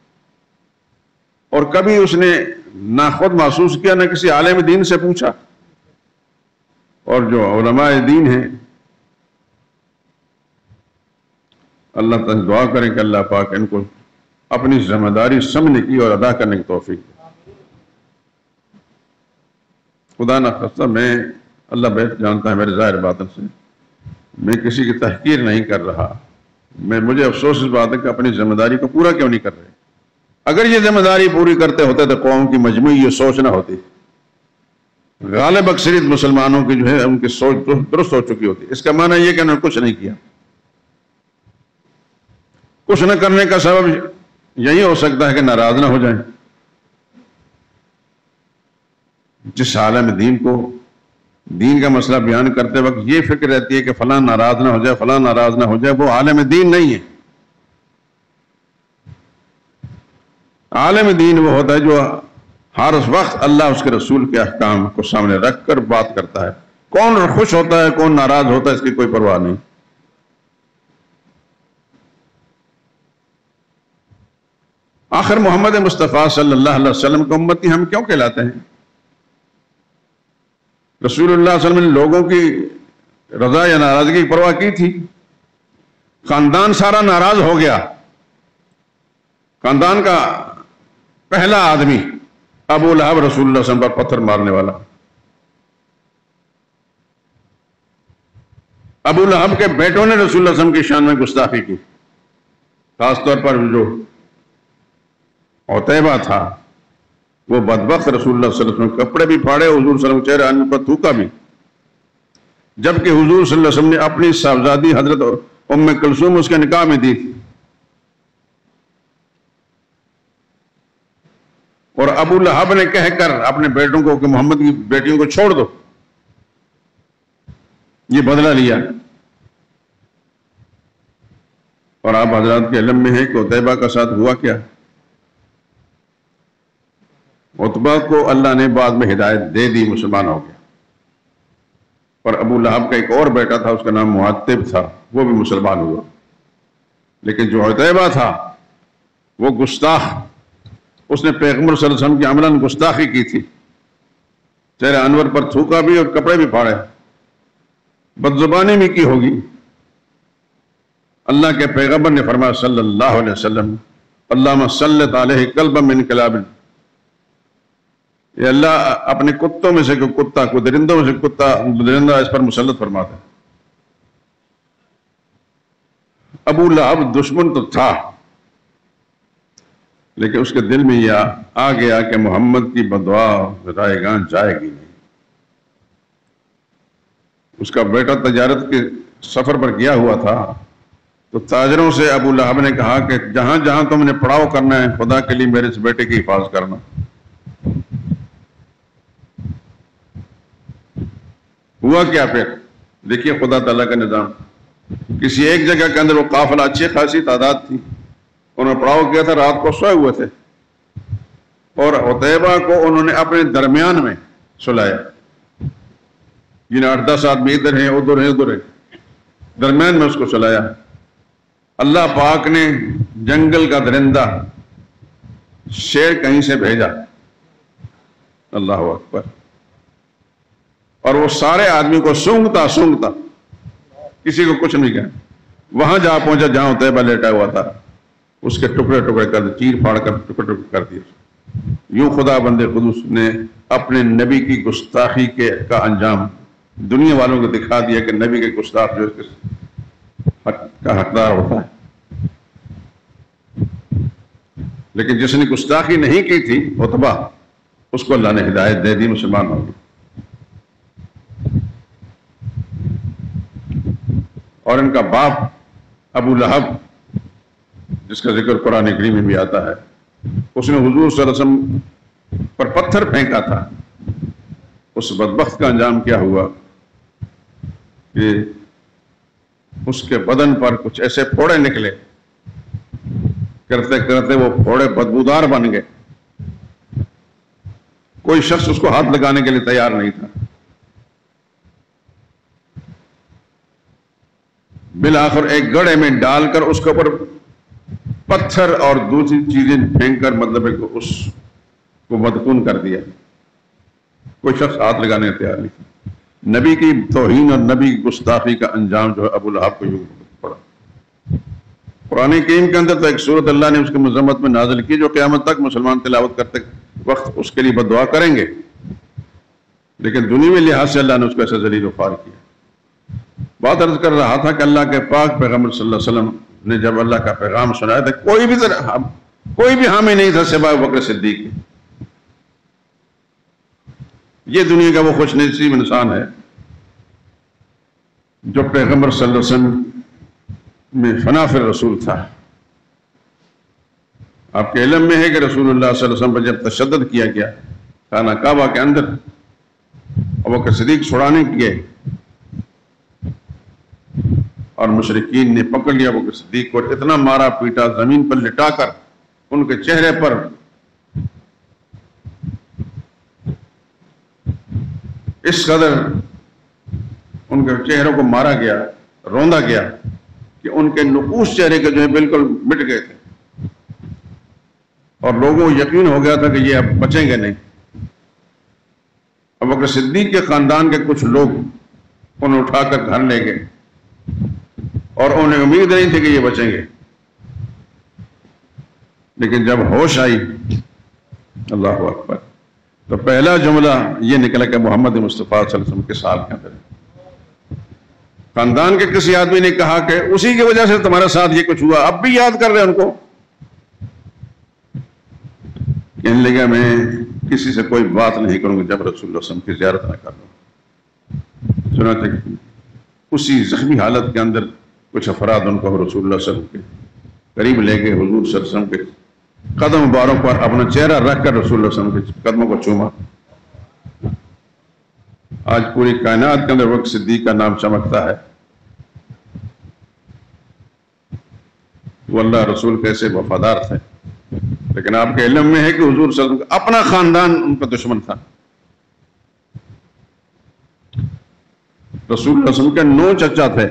اور کبھی اس نے نہ خود محسوس کیا نہ کسی عالم دین سے پوچھا۔ اور جو علماء دین ہیں، اللہ تعالیٰ دعا کریں کہ اللہ پاک ان کو اپنی ذمہ داری سمجھنے کی اور ادا کرنے کی توفیق دے۔ خدا نہ خواستہ، میں اللہ بہت جانتا ہے میرے ظاہر باطن سے، میں کسی کی تحقیر نہیں کر رہا۔ مجھے افسوس اس بات ہے کہ اپنی ذمہ داری کو پورا کیوں نہیں کر رہے۔ اگر یہ ذمہ داری پوری کرتے ہوتے تو قوم کی مجموعی یہ سوچ نہ ہوتی، غالب اکثریت مسلمانوں کی جو ہے ان کی سوچ درست ہو چکی ہوتی۔ اس کا معنی یہ کہ انہوں نے کچھ نہیں کیا۔ کچھ نہ کرنے کا سبب یہی ہو سکتا ہے کہ ناراض نہ ہو جائیں۔ جس عالم دین کو دین کا مسئلہ بیان کرتے وقت یہ فکر رہتی ہے کہ فلاں ناراض نہ ہو جائے، فلاں ناراض نہ ہو جائے، وہ عالم دین نہیں ہے۔ عالم دین وہ ہوتا ہے جو ہر اس وقت اللہ اس کے رسول کے احکام کو سامنے رکھ کر بات کرتا ہے۔ کون خوش ہوتا ہے کون ناراض ہوتا ہے اس کی کوئی پرواہ نہیں۔ آخر محمد مصطفیٰ صلی اللہ علیہ وسلم کو امتی ہم کیوں کہلاتے ہیں؟ رسول اللہ صلی اللہ علیہ وسلم نے لوگوں کی رضا یا ناراضگی کی پرواہ کی تھی؟ خاندان سارا ناراض ہو گیا، خاندان کا پہلا آدمی ابو لہب رسول اللہ صلی اللہ علیہ وسلم پر پتھر مارنے والا، ابو لہب کے بیٹوں نے رسول اللہ صلی اللہ علیہ وسلم کی شان میں گستاخی کی، خاص طور پر جو عتیبہ تھا وہ بدبخت رسول اللہ صلی اللہ علیہ وسلم کپڑے بھی پھاڑے، حضور صلی اللہ علیہ وسلم چہرے آنے پر تھوکا بھی، جبکہ حضور صلی اللہ علیہ وسلم نے اپنی صاحبزادی حضرت ام کلثوم اس کے نکاح میں دی تھی، اور ابو لہب نے کہہ کر اپنے بیٹوں کو کہ محمد کی بیٹیوں کو چھوڑ دو، یہ بدلہ لیا۔ اور آپ حضرات کے علم میں ہے کہ عتیبہ کا ساتھ ہوا کیا؟ عتبہ کو اللہ نے بعد میں ہدایت دے دی، مسلمان ہو گیا، اور ابو لہب کا ایک اور بیٹا تھا اس کا نام معتب تھا، وہ بھی مسلمان ہوا، لیکن جو عتیبہ تھا وہ گستاخ، اس نے پیغمبر صلی اللہ علیہ وسلم کی عملاً گستاخی کی تھی، چہرے انور پر تھوکا بھی اور کپڑے بھی پھاڑے، بدزبانی بھی کی ہوگی۔ اللہ کے پیغمبر نے فرمایا صلی اللہ علیہ وسلم اللہم سلط علیہ قلبا من کلاب، یہ اللہ اپنے کتوں میں سے کوئی کتا، کوئی درندوں میں سے کتا درندہ اس پر مسلط فرماتا ہے۔ ابو لہب دشمن تو تھا، لیکن اس کے دل میں یہ آ گیا کہ محمد کی بدعا رائے گاں جائے گی نہیں۔ اس کا بیٹا تجارت کے سفر پر گیا ہوا تھا، تو تاجروں سے ابو لہب نے کہا کہ جہاں جہاں تم نے پڑاؤ کرنا ہے خدا کے لیے میرے اس بیٹے کی حفاظت کرنا۔ ہوا کیا پھر؟ دیکھیے خدا تعالیٰ کا نظام، کسی ایک جگہ کے اندر وہ قافلہ اچھی خاصی تعداد تھی، انہوں نے پڑاؤ کیا تھا، رات کو سوئے ہوئے تھے، اور عتیبہ کو انہوں نے اپنے درمیان میں سلایا، جنہیں 8-10 آدمی ادھر ہیں ادھر ہیں ادھر ہیں، درمیان میں اس کو سلایا۔ اللہ پاک نے جنگل کا درندہ شیر کہیں سے بھیجا، اللہ اکبر، اور وہ سارے آدمی کو سونگتا سونگتا، کسی کو کچھ نہیں کہا، وہاں جا پہنچا جہاں عتیبہ لیٹا ہوا تھا، اس کے ٹکڑے ٹکڑے کر دے، چیر پھاڑ کر ٹکڑے ٹکڑے کر دیے۔ یوں خدا بندے قدوس نے اپنے نبی کی گستاخی کا انجام دنیا والوں کو دکھا دیا کہ نبی کے گستاخ جو اس کا حقدار ہوتا ہے۔ لیکن جس نے گستاخی نہیں کی تھی عتبہ، اس کو اللہ نے ہدایت دے دی، مسلمان ہو گیا۔ اور ان کا باپ ابو لہب جس کا ذکر قرآن کریم میں بھی آتا ہے، اس نے حضور صلی اللہ علیہ وسلم پر پتھر پھینکا تھا۔ اس بدبخت کا انجام کیا ہوا کہ اس کے بدن پر کچھ ایسے پھوڑے نکلے، کرتے کرتے وہ پھوڑے بدبودار بن گئے، کوئی شخص اس کو ہاتھ لگانے کے لیے تیار نہیں تھا۔ بالآخر ایک گڑھے میں ڈال کر اس کے اوپر پتھر اور دوسری چیزیں پھینک کر مطلب ہے کہ اس کو مدفون کر دیا، کوئی شخص ہاتھ لگانے تیار نہیں تھا۔ نبی کی توہین اور نبی کی گستاخی کا انجام جو ہے ابو لہب کو یوں پڑا۔ قرآن کریم کے اندر تو ایک سورت اللہ نے اس کی مذمت میں نازل کی جو قیامت تک مسلمان تلاوت کرتے وقت اس کے لیے بددعا کریں گے، لیکن دنیوی لحاظ سے اللہ نے اس کو ایسا ذلیل و خوار کیا۔ بات عرض کر رہا تھا کہ اللہ کے پاک پیغمبر صلی اللہ علیہ وسلم نے جب اللہ کا پیغام سنایا تھا، کوئی بھی حامی نہیں تھا سوائے بکر صدیق کے۔ یہ دنیا کا وہ خوش نصیب انسان ہے جو پیغمبر صلی اللہ علیہ وسلم میں فنا فی الرسول تھا۔ آپ کے علم میں ہے کہ رسول اللہ صلی اللہ علیہ وسلم پر جب تشدد کیا گیا خانہ کعبہ کے اندر، ابوبکر صدیق چھڑانے گئے اور مشرکین نے پکڑ لیا ابوبکر صدیق کو، اتنا مارا پیٹا، زمین پر لٹا کر ان کے چہرے پر اس قدر ان کے چہروں کو مارا گیا، روندا گیا کہ ان کے نقوش چہرے کے جو ہے بالکل مٹ گئے تھے، اور لوگوں کو یقین ہو گیا تھا کہ یہ اب بچیں گے نہیں۔ ابوبکر صدیق کے خاندان کے کچھ لوگ انہیں اٹھا کر گھر لے گئے اور انہیں امید نہیں تھی کہ یہ بچیں گے، لیکن جب ہوش آئی، اللہ اکبر، تو پہلا جملہ یہ نکلا کہ محمد مصطفیٰ صلی اللہ علیہ وسلم کے سال کے اندر خاندان کے کسی آدمی نے کہا کہ اسی کی وجہ سے تمہارے ساتھ یہ کچھ ہوا، اب بھی یاد کر رہے ہیں ان کو؟ کہنے لگا میں کسی سے کوئی بات نہیں کروں گا جب رسول اللہ صلی اللہ علیہ وسلم کی زیارت نہ کر لوں۔ چنانچہ اسی زخمی حالت کے اندر کچھ افراد ان کو رسول اللہ صلی اللہ علیہ وسلم کے قریب لے گئے، حضور صلی اللہ علیہ وسلم کے قدم مبارک پر اپنا چہرہ رکھ کر رسول اللہ صلی اللہ علیہ وسلم کے قدموں کو چوما۔ آج پوری کائنات کے اندر ابوبکر صدیق کا نام چمکتا ہے، وہ اللہ رسول کیسے وفادار تھے، لیکن آپ کے علم میں ہے کہ حضور صلی اللہ علیہ وسلم کا اپنا خاندان ان کا دشمن تھا۔ رسول اللہ صلی اللہ علیہ وسلم کے 9 چچا تھے،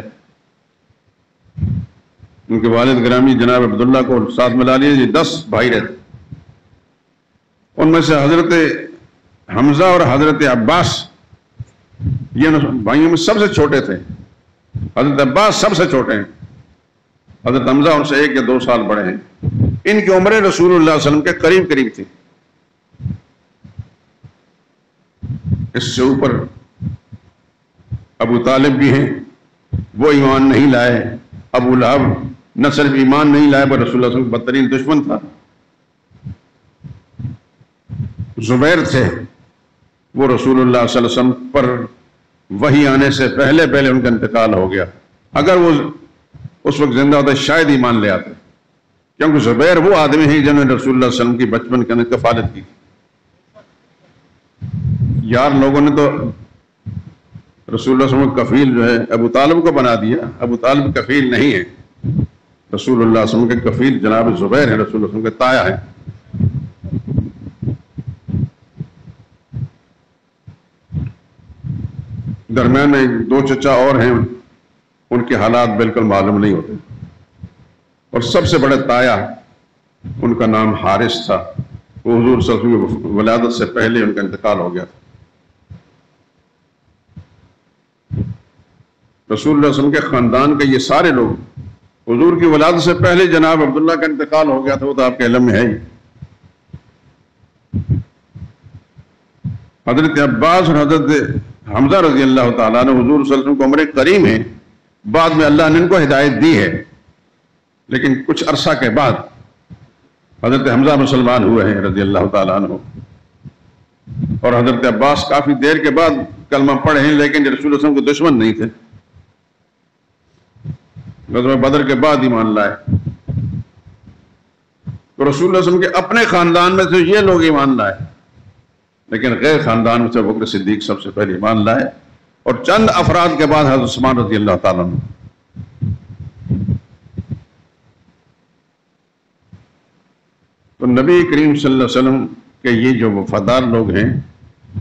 ان کے والد گرامی جناب عبداللہ کو ساتھ ملا لیے 10 بھائی رہتے، ان میں سے حضرت حمزہ اور حضرت عباس یہ بھائیوں میں سب سے چھوٹے تھے۔ حضرت عباس سب سے چھوٹے ہیں، حضرت حمزہ ان سے 1 یا 2 سال بڑے ہیں۔ ان کی عمریں رسول اللہ صلی اللہ علیہ وسلم کے قریب قریب تھی۔ اس سے اوپر ابو طالب بھی ہیں، وہ ایمان نہیں لائے۔ ابو لہب نہ صرف ایمان نہیں لائے پر رسول اللہ صلی اللہ علیہ وسلم کا بدترین دشمن تھا۔ زبیر تھے، وہ رسول اللہ صلی اللہ علیہ وسلم پر وحی آنے سے پہلے ان کا انتقال ہو گیا۔ اگر وہ اس وقت زندہ ہوتے شاید ایمان لے آتے، کیونکہ زبیر وہ آدمی ہیں جنہوں نے رسول اللہ صلی اللہ علیہ وسلم کی بچپن کے اندر کفالت کی۔ یار لوگوں نے تو رسول اللہ صلی اللہ علیہ وسلم کفیل جو ہے ابو طالب کو بنا دیا۔ ابو طالب کفیل نہیں ہے، رسول اللہ صلی اللہ علیہ وسلم کے کفیل جناب زبیر ہیں، رسول اللہ صلی اللہ علیہ وسلم کے تایا ہیں۔ درمیان میں 2 چچا اور ہیں، ان کے حالات بالکل معلوم نہیں ہوتے، اور سب سے بڑے تایا ان کا نام حارث تھا، وہ حضور صلی اللہ علیہ وسلم کی ولادت سے پہلے ان کا انتقال ہو گیا تھا۔ رسول اللہ صلی اللہ علیہ وسلم کے خاندان کے یہ سارے لوگ، حضور کی ولادت سے پہلے جناب عبداللہ کا انتقال ہو گیا تھا، وہ تو آپ کے علم میں ہے ہی۔ حضرت عباس اور حضرت حمزہ رضی اللہ تعالیٰ نے حضور صلی اللہ علیہ وسلم کو عمر کریم ہیں، بعد میں اللہ نے ان کو ہدایت دی ہے، لیکن کچھ عرصہ کے بعد حضرت حمزہ مسلمان ہوئے ہیں رضی اللہ تعالیٰ عنہ، اور حضرت عباس کافی دیر کے بعد کلمہ پڑھے ہیں، لیکن رسول اللہ صلی اللہ علیہ وسلم کے دشمن نہیں تھے، غزوہ بدر کے بعد ایمان لائے۔ تو رسول اللہ صلی اللہ علیہ وسلم کے اپنے خاندان میں سے یہ لوگ ایمان لائے، لیکن غیر خاندان میں سے ابوبکر صدیق سب سے پہلے ایمان لائے، اور چند افراد کے بعد حضرت عثمان رضی اللہ تعالیٰ عنہ۔ تو نبی کریم صلی اللہ علیہ وسلم کے یہ جو وفادار لوگ ہیں،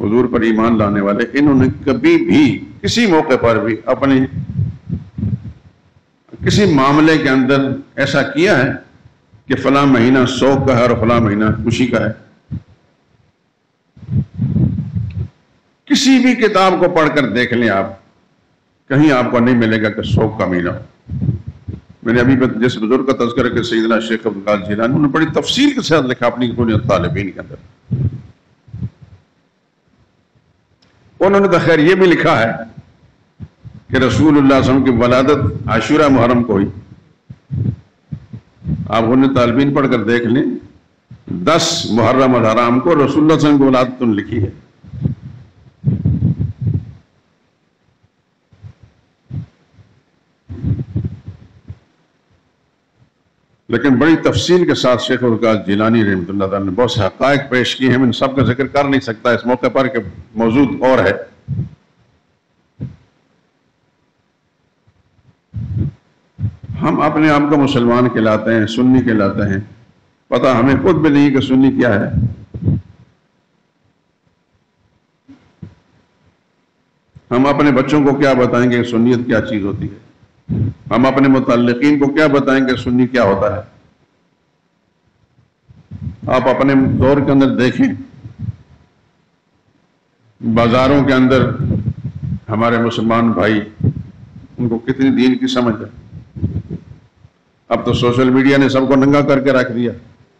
حضور پر ایمان لانے والے، انہوں نے کبھی بھی کسی موقع پر بھی اپنے کسی معاملے کے اندر ایسا کیا ہے کہ فلاں مہینہ سوگ کا ہے اور فلاں مہینہ خوشی کا ہے؟ کسی بھی کتاب کو پڑھ کر دیکھ لیں آپ، کہیں آپ کو نہیں ملے گا کہ سوگ کا مہینہ۔ میں نے ابھی جس بزرگ کا تذکرہ کہ سیدنا شیخ عبد القادر جیلانی، انہوں نے بڑی تفصیل کے ساتھ لکھا اپنی کنیت طالبین کے اندر۔ انہوں نے تو خیر یہ بھی لکھا ہے کہ رسول اللہ صلی اللہ علیہ وسلم کی ولادت عاشورہ محرم کو ہوئی۔ آپ انہیں طالبین پڑھ کر دیکھ لیں، 10 محرم الحرام کو رسول اللہ صلی اللہ علیہ وسلم کی ولادت انہوں نے لکھی ہے۔ لیکن بڑی تفصیل کے ساتھ شیخ عبد القادر جیلانی رحمۃ اللہ تعالیٰ نے بہت سے حقائق پیش کیے ہیں، میں ان سب کا ذکر کر نہیں سکتا اس موقع پر کہ موجود اور ہے، ہم اپنے آپ کو مسلمان کہلاتے ہیں، سنی کہلاتے ہیں، پتہ ہمیں خود بھی نہیں کہ سنی کیا ہے۔ ہم اپنے بچوں کو کیا بتائیں گے سنیت کیا چیز ہوتی ہے؟ ہم اپنے متعلقین کو کیا بتائیں گے سنی کیا ہوتا ہے؟ آپ اپنے دور کے اندر دیکھیں، بازاروں کے اندر ہمارے مسلمان بھائی، ان کو کتنی دین کی سمجھ ہے۔ اب تو سوشل میڈیا نے سب کو ننگا کر کے رکھ دیا۔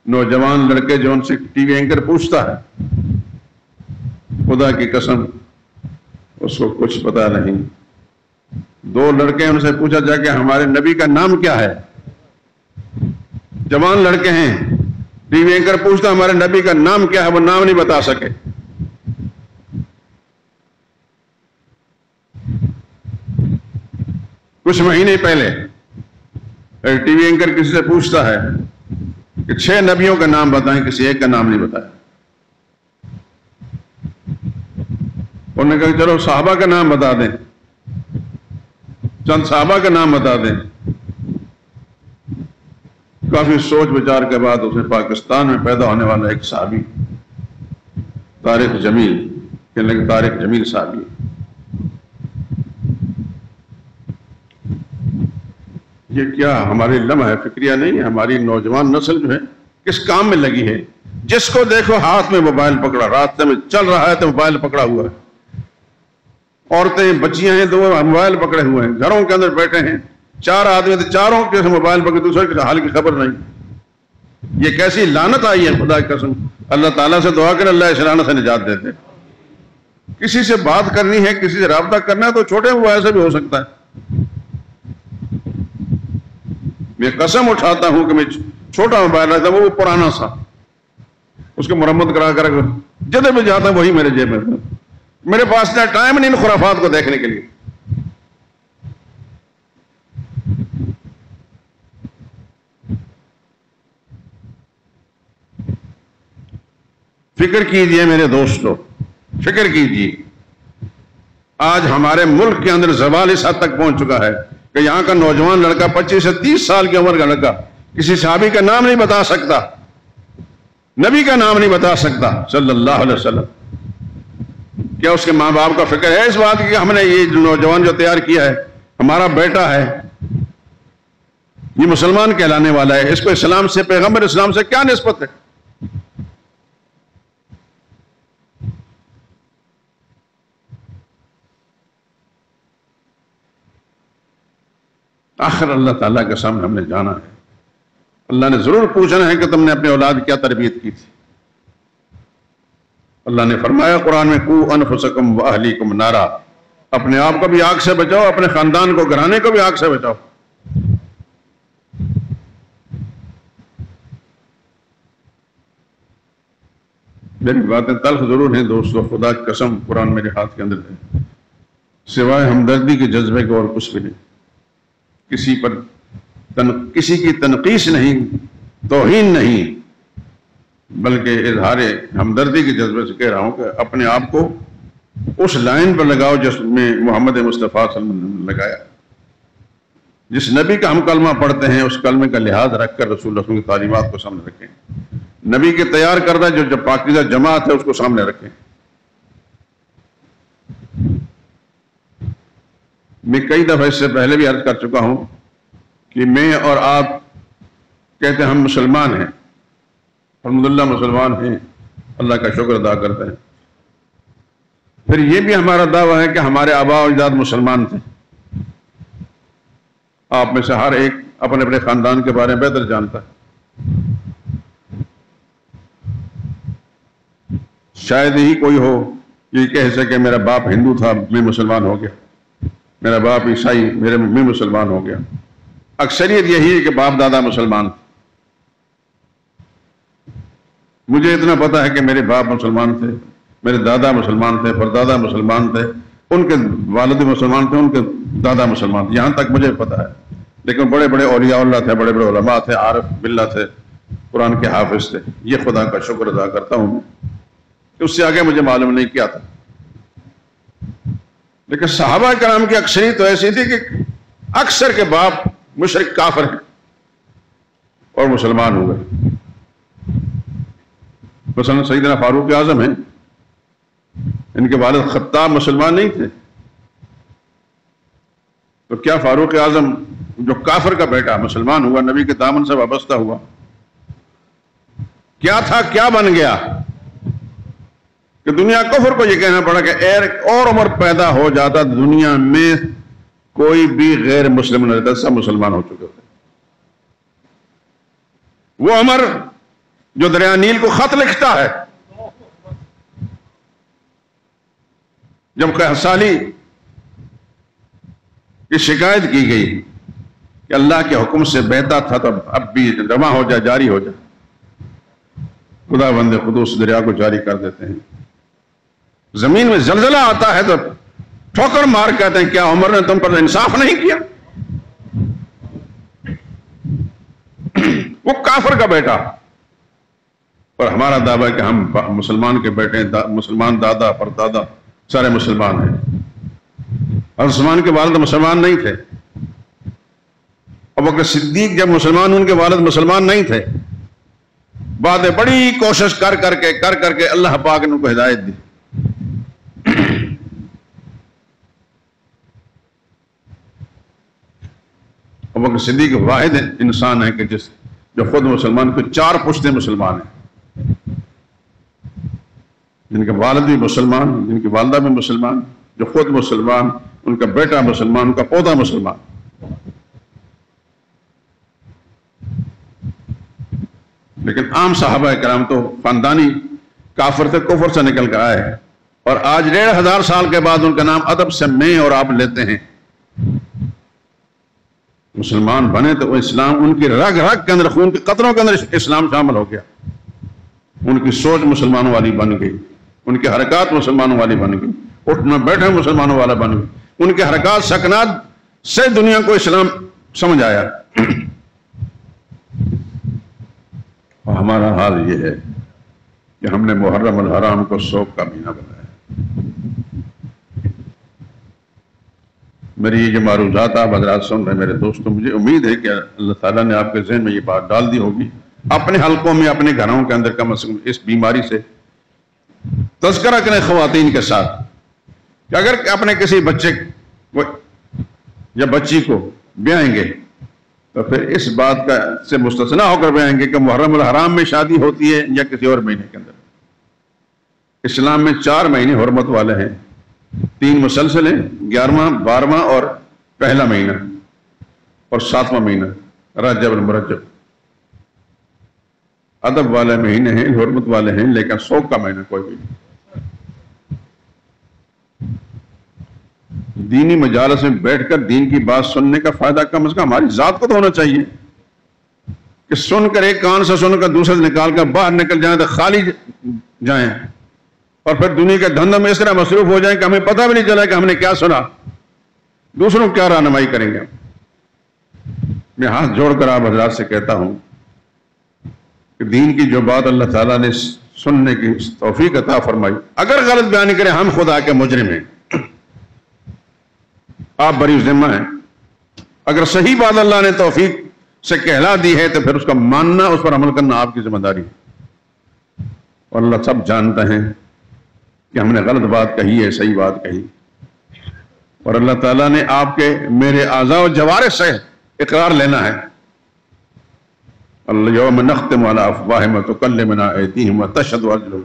نوجوان لڑکے جو ان سے ٹی وی اینکر پوچھتا ہے، خدا کی قسم اس کو کچھ پتا نہیں۔ دو لڑکے ان سے پوچھا جا کہ ہمارے نبی کا نام کیا ہے؟ جوان لڑکے ہیں، ٹی وی اینکر پوچھتا ہمارے نبی کا نام کیا ہے، وہ نام نہیں بتا سکے۔ کچھ مہینے پہلے ٹی وی اینکر کسی سے پوچھتا ہے کہ 6 نبیوں کا نام بتائیں، کسی ایک کا نام نہیں بتایا۔ انہوں نے کہا چلو صحابہ کا نام بتا دیں، چند صحابہ کا نام بتا دیں۔ کافی سوچ بچار کے بعد اسے پاکستان میں پیدا ہونے والا ایک صحابی طارق جمیل، کہنے لگے طارق جمیل صحابی، یہ کیا ہماری لمحہ فکریہ نہیں ہے؟ ہماری نوجوان نسل جو ہے کس کام میں لگی ہے؟ جس کو دیکھو ہاتھ میں موبائل پکڑا، راستے میں چل رہا ہے تو موبائل پکڑا ہوا ہے۔ عورتیں بچیاں ہیں تو وہ موبائل پکڑے ہوئے ہیں، گھروں کے اندر بیٹھے ہیں، 4 آدمی تو چاروں کے موبائل پکڑے، دوسرے کے حال کی خبر نہیں۔ یہ کیسی لعنت آئی ہے خدا کی قسم۔ اللہ تعالیٰ سے دعا کریں اللہ اس لعنت سے نجات دیتے۔ کسی سے بات کرنی ہے، کسی سے رابطہ کرنا ہے تو چھوٹے موبائل سے بھی ہو سکتا ہے۔ میں قسم اٹھاتا ہوں کہ میں چھوٹا موبائل رہتا وہ پرانا سا، اس کو مرمت کرا کر جدھر بھی جاتا وہی میرے جیب میں، میرے پاس اتنا ٹائم نہیں ان خرافات کو دیکھنے کے لیے۔ فکر کیجئے میرے دوستو، فکر کیجئے، آج ہمارے ملک کے اندر زوال اس حد تک پہنچ چکا ہے کہ یہاں کا نوجوان لڑکا 25 سے 30 سال کی عمر کا لڑکا کسی صحابی کا نام نہیں بتا سکتا، نبی کا نام نہیں بتا سکتا صلی اللہ علیہ وسلم۔ کیا اس کے ماں باپ کا فکر ہے اس بات کی کہ ہم نے یہ نوجوان جو تیار کیا ہے ہمارا بیٹا ہے، یہ مسلمان کہلانے والا ہے، اس کو اسلام سے، پیغمبر اسلام سے کیا نسبت ہے؟ آخر اللہ تعالیٰ کے سامنے ہم نے جانا ہے، اللہ نے ضرور پوچھنا ہے کہ تم نے اپنے اولاد کیا تربیت کی تھی۔ اللہ نے فرمایا قرآن میں قو انفسکم واہلیکم نارا، اپنے آپ کو بھی آگ سے بچاؤ، اپنے خاندان کو، گھرانے کو بھی آگ سے بچاؤ۔ میری باتیں تلخ ضرور ہیں دوستو، خدا کی قسم قرآن میرے ہاتھ کے اندر ہے، سوائے ہمدردی کے جذبے کو اور کچھ بھی نہیں۔ کسی کی تنقیص نہیں، توہین نہیں، بلکہ اظہار ہمدردی کے جذبے سے کہہ رہا ہوں کہ اپنے آپ کو اس لائن پر لگاؤ جس میں محمد مصطفیٰ صلی اللہ علیہ وسلم نے لگایا۔ جس نبی کا ہم کلمہ پڑھتے ہیں اس کلمے کا لحاظ رکھ کر رسول اللہ کی تعلیمات کو سامنے رکھیں، نبی کے تیار کردہ جو پاکیزہ جماعت ہے اس کو سامنے رکھیں۔ میں کئی دفعہ اس سے پہلے بھی عرض کر چکا ہوں کہ میں اور آپ کہتے ہیں ہم مسلمان ہیں، الحمدللہ مسلمان ہیں، اللہ کا شکر ادا کرتے ہیں، پھر یہ بھی ہمارا دعویٰ ہے کہ ہمارے آباء و اجداد مسلمان تھے۔ آپ میں سے ہر ایک اپنے اپنے خاندان کے بارے میں بہتر جانتا ہے، شاید ہی کوئی ہو یہ کہہ سکے میرا باپ ہندو تھا میں مسلمان ہو گیا، میرا باپ عیسائی میں مسلمان ہو گیا۔ اکثریت یہی ہے کہ باپ دادا مسلمان تھے۔ مجھے اتنا پتا ہے کہ میرے باپ مسلمان تھے، میرے دادا مسلمان تھے، پردادا مسلمان تھے، ان کے والد مسلمان تھے، ان کے دادا مسلمان تھے، یہاں تک مجھے پتا ہے۔ لیکن بڑے بڑے اولیاء اللہ تھے، بڑے بڑے علماء تھے، عارف باللہ تھے، قرآن کے حافظ تھے، یہ خدا کا شکر ادا کرتا ہوں کہ اس سے آگے مجھے معلوم نہیں کیا تھا۔ لیکن صحابہ کرام کی اکثریت تو ایسی تھی کہ اکثر کے باپ مشرک کافر ہیں اور مسلمان ہو گئے. مثلا سیدنا فاروق اعظم ہیں، ان کے والد خطاب مسلمان نہیں تھے، تو کیا فاروق اعظم جو کافر کا بیٹا مسلمان ہوا، نبی کے دامن سے وابستہ ہوا، کیا تھا، کیا بن گیا کہ دنیا کفر کو یہ کہنا پڑا کہ ایک اور عمر پیدا ہو جاتا دنیا میں کوئی بھی غیر مسلم نہ رہتا، سب مسلمان ہو چکے تھے. وہ عمر جو دریا نیل کو خط لکھتا ہے، جب قحط کی شکایت کی گئی کہ اللہ کے حکم سے بہتا تھا تو اب بھی جمع ہو جائے، جاری ہو جائے، خدا بند خود اس دریا کو جاری کر دیتے ہیں. زمین میں زلزلہ آتا ہے تو ٹھوکر مار کہتے ہیں کیا عمر نے تم پر انصاف نہیں کیا؟ وہ کافر کا بیٹا، اور ہمارا دعویٰ ہے کہ ہم مسلمان کے بیٹے ہیں، مسلمان دادا پردادا سارے مسلمان ہیں. اور عثمان کے والد مسلمان نہیں تھے، ابوبکر صدیق جب مسلمان ان کے والد مسلمان نہیں تھے. بعد میں بڑی کوشش کر کر کے اللہ پاک نے ان کو ہدایت دی. ابوبکر صدیق واحد انسان ہے کہ جو خود مسلمان کو 4 پشتے مسلمان ہیں، جن کے والد بھی مسلمان، جن کی والدہ بھی مسلمان، جو خود مسلمان، ان کا بیٹا مسلمان، ان کا پوتا مسلمان. لیکن عام صحابہ کرام تو خاندانی کافر تھے، کفر سے نکل کر آئے، اور آج 1500 سال کے بعد ان کا نام ادب سے میں اور آپ لیتے ہیں. مسلمان بنے تو وہ اسلام ان کی رگ رگ کے اندر، خون کے قطروں کے اندر اسلام شامل ہو گیا. ان کی سوچ مسلمانوں والی بن گئی، ان کی حرکات مسلمانوں والی بن گئی، اٹھنا بیٹھنا مسلمانوں والا بن گئی. ان کے حرکات سکنات سے دنیا کو اسلام سمجھ آیا. اور ہمارا حال یہ ہے کہ ہم نے محرم الحرام کو شوق کا مہینہ بنایا. میری یہ جو معروضات آپ حضرات سن رہے ہیں میرے دوستوں، مجھے امید ہے کہ اللہ تعالیٰ نے آپ کے ذہن میں یہ بات ڈال دی ہوگی، اپنے حلقوں میں، اپنے گھروں کے اندر کم از کم اس بیماری سے تذکرہ کریں خواتین کے ساتھ کہ اگر اپنے کسی بچے کو یا بچی کو بیائیں گے تو پھر اس بات کا سے مستثنا ہو کر بیائیں گے کہ محرم الحرام میں شادی ہوتی ہے یا کسی اور مہینے کے اندر. اسلام میں 4 مہینے حرمت والے ہیں، 3 مسلسل ہیں، 11واں 12واں اور پہلا مہینہ اور 7واں مہینہ رجب المرجب. ادب والے مہینے ہیں، حرمت والے ہیں، لیکن شوق کا مہینہ کوئی بھی نہیں. دینی مجالس میں بیٹھ کر دین کی بات سننے کا فائدہ کم از کم ہماری ذات کو تو ہونا چاہیے کہ سن کر ایک کان سے سن کر دوسرے سے نکال کر باہر نکل جائیں تو خالی جائیں، اور پھر دنیا کے دھندوں میں اس طرح مصروف ہو جائیں کہ ہمیں پتہ بھی نہیں چلا کہ ہم نے کیا سنا، دوسروں کو کیا رہنمائی کریں گے. میں ہاتھ جوڑ کر آپ حضرات سے کہتا ہوں کہ دین کی جو بات اللہ تعالیٰ نے سننے کی توفیق عطا فرمائی، اگر غلط بیان کریں ہم خدا کے مجرم ہیں، آپ بری ذمہ ہیں. اگر صحیح بات اللہ نے توفیق سے کہلا دی ہے تو پھر اس کا ماننا، اس پر عمل کرنا آپ کی ذمہ داری ہے. اور اللہ سب جانتے ہیں کہ ہم نے غلط بات کہی ہے، صحیح بات کہی. اور اللہ تعالیٰ نے آپ کے میرے اعضاء و جوارح سے اقرار لینا ہے. اليوم نختم على افواہہم وتکلمنا ایدیہم وتشہد ارجلہم.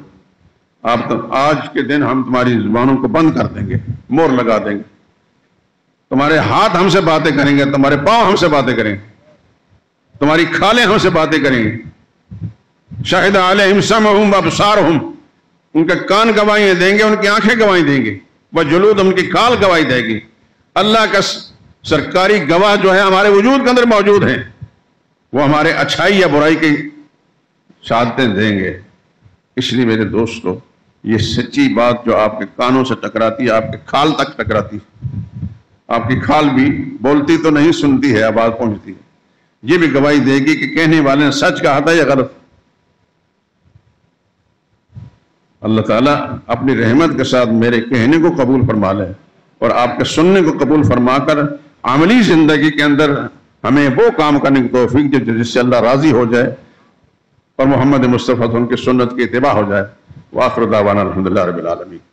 آپ آج کے دن ہم تمہاری زبانوں کو بند کر دیں گے، مور لگا دیں گے. تمہارے ہاتھ ہم سے باتیں کریں گے، تمہارے پاؤں ہم سے باتیں کریں گے، تمہاری کھالیں ہم سے باتیں کریں گے. شہد علیہم سمعہم وابصارہم، ان کے کان گواہی دیں گے، ان کی آنکھیں گواہی دیں گے. وجلودہم، ان کی کھال گواہی دے گی. اللہ کا سرکاری گواہ جو ہے ہمارے وجود کے اندر موجود ہیں، وہ ہمارے اچھائی یا برائی کی شہادتیں دیں گے. اس لیے میرے دوستو، یہ سچی بات جو آپ کے کانوں سے ٹکراتی ہے، آپ کے کھال تک ٹکراتی ہے. آپ کی کھال بھی بولتی تو نہیں، سنتی ہے، آواز پہنچتی ہے. یہ بھی گواہی دے گی کہ کہنے والے نے سچ کہا تھا یا غلط. اللہ تعالیٰ اپنی رحمت کے ساتھ میرے کہنے کو قبول فرما لے اور آپ کے سننے کو قبول فرما کر عملی زندگی کے اندر ہمیں وہ کام کرنے کی توفیق دے جس سے اللہ راضی ہو جائے اور محمد مصطفیٰ ان کی سنت کی اتباع ہو جائے۔ وآخر دعوانا الحمدللہ رب العالمین۔